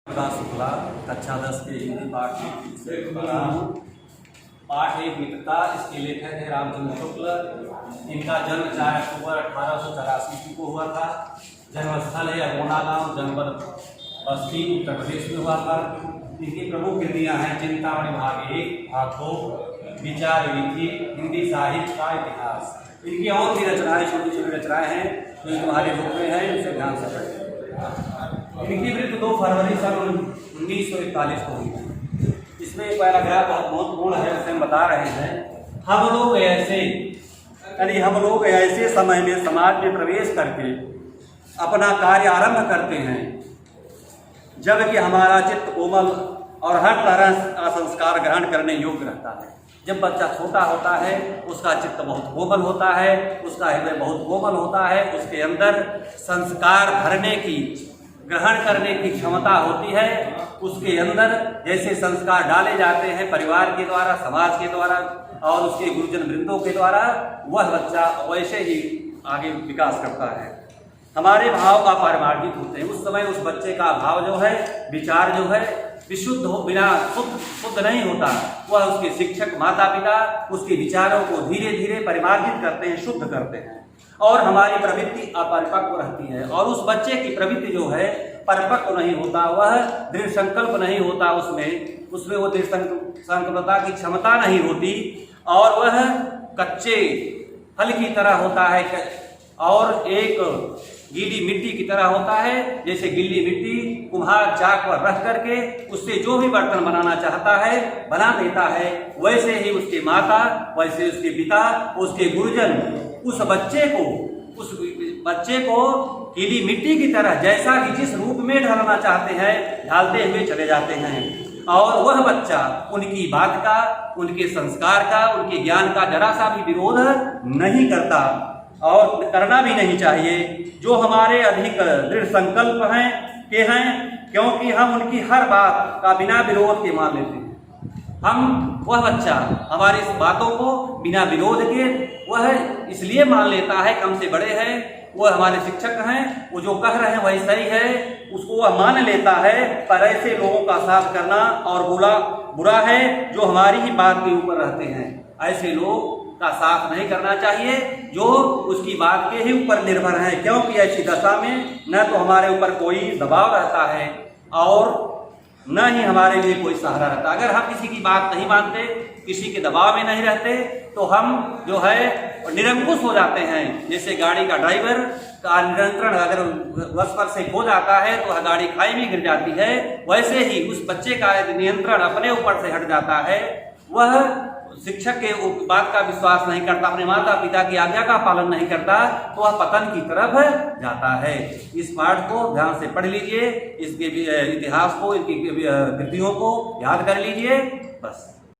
शुक्ला कक्षा 10 के हिंदी पाठ से बना हूँ। पाठ एक मित्रता। इसके लेखक है रामचंद्र शुक्ल। इनका जन्म 4 अक्टूबर 1884 को हुआ था। जन्मस्थल है अगोना गाँव, जनपद बस्ती, उत्तर प्रदेश में हुआ था। इनकी प्रमुख कृतियाँ हैं चिंतामणि भाग 1, भाग 2, विचार विधि, हिंदी साहित्य का इतिहास। इनकी और भी रचनाएं, छोटी छोटी रचनाएं हैं जो तुम्हारे बुक में हैं, उसे ध्यान से पढ़ें। इनकी मृत्यु 2 फरवरी सन 1941 को हुई थी। इसमें एक पैराग्राफ बहुत महत्वपूर्ण है, उसे हम बता रहे हैं। हम लोग ऐसे समय में समाज में प्रवेश करके अपना कार्य आरंभ करते हैं जबकि हमारा चित्त कोमल और हर तरह का संस्कार ग्रहण करने योग्य रहता है। जब बच्चा छोटा होता है उसका चित्त बहुत कोमल होता है, उसका हृदय बहुत कोमल होता है, उसके अंदर संस्कार भरने की, ग्रहण करने की क्षमता होती है। उसके अंदर जैसे संस्कार डाले जाते हैं परिवार के द्वारा, समाज के द्वारा और उसके गुरुजन वृंदों के द्वारा, वह बच्चा वैसे ही आगे विकास करता है। हमारे भाव अपरिमार्जित होते हैं। उस समय उस बच्चे का भाव जो है, विचार जो है विशुद्ध हो, बिना शुद्ध नहीं होता। वह उसके शिक्षक माता पिता उसके विचारों को धीरे धीरे परिमार्जित करते हैं, शुद्ध करते हैं और हमारी प्रवृत्ति अपरिपक्व रहती है। और उस बच्चे की प्रवृत्ति जो है परिपक्व नहीं होता, वह दृढ़ संकल्प नहीं होता, उसमें वो दृढ़ संकल्पता की क्षमता नहीं होती और वह कच्चे फल की तरह होता है और एक गीली मिट्टी की तरह होता है। जैसे गीली मिट्टी कुम्हार चाक पर रख करके उससे जो भी बर्तन बनाना चाहता है बना देता है, वैसे ही उसके माता, वैसे उसके पिता, उसके गुरुजन उस बच्चे को गीली मिट्टी की तरह जैसा कि जिस रूप में ढालना चाहते हैं ढालते हुए चले जाते हैं और वह बच्चा उनकी बात का, उनके संस्कार का, उनके ज्ञान का जरा सा भी विरोध नहीं करता और करना भी नहीं चाहिए। जो हमारे अधिक दृढ़ संकल्प हैं क्योंकि हम उनकी हर बात का बिना विरोध के मान लेते हैं। वह बच्चा हमारी इस बातों को बिना विरोध के वह इसलिए मान लेता है, कम से बड़े हैं, वह हमारे शिक्षक हैं, वो जो कह रहे हैं वही सही है, उसको वह मान लेता है। पर ऐसे लोगों का साथ करना और बुरा है जो हमारी ही बात के ऊपर रहते हैं। ऐसे लोग का साथ नहीं करना चाहिए जो उसकी बात के ही ऊपर निर्भर है, क्योंकि ऐसी दशा में न तो हमारे ऊपर कोई दबाव रहता है और न ही हमारे लिए कोई सहारा रहता। अगर हम किसी की बात नहीं मानते, किसी के दबाव में नहीं रहते तो हम जो है निरंकुश हो जाते हैं। जैसे गाड़ी का ड्राइवर का नियंत्रण अगर बस पर से खो जाता है तो वह गाड़ी खाई में गिर जाती है, वैसे ही उस बच्चे का नियंत्रण अपने ऊपर से हट जाता है। वह शिक्षक के बात का विश्वास नहीं करता, अपने माता पिता की आज्ञा का पालन नहीं करता तो वह पतन की तरफ जाता है। इस पाठ को ध्यान से पढ़ लीजिए, इसके इतिहास को, इनकी कृतियों को याद कर लीजिए। बस।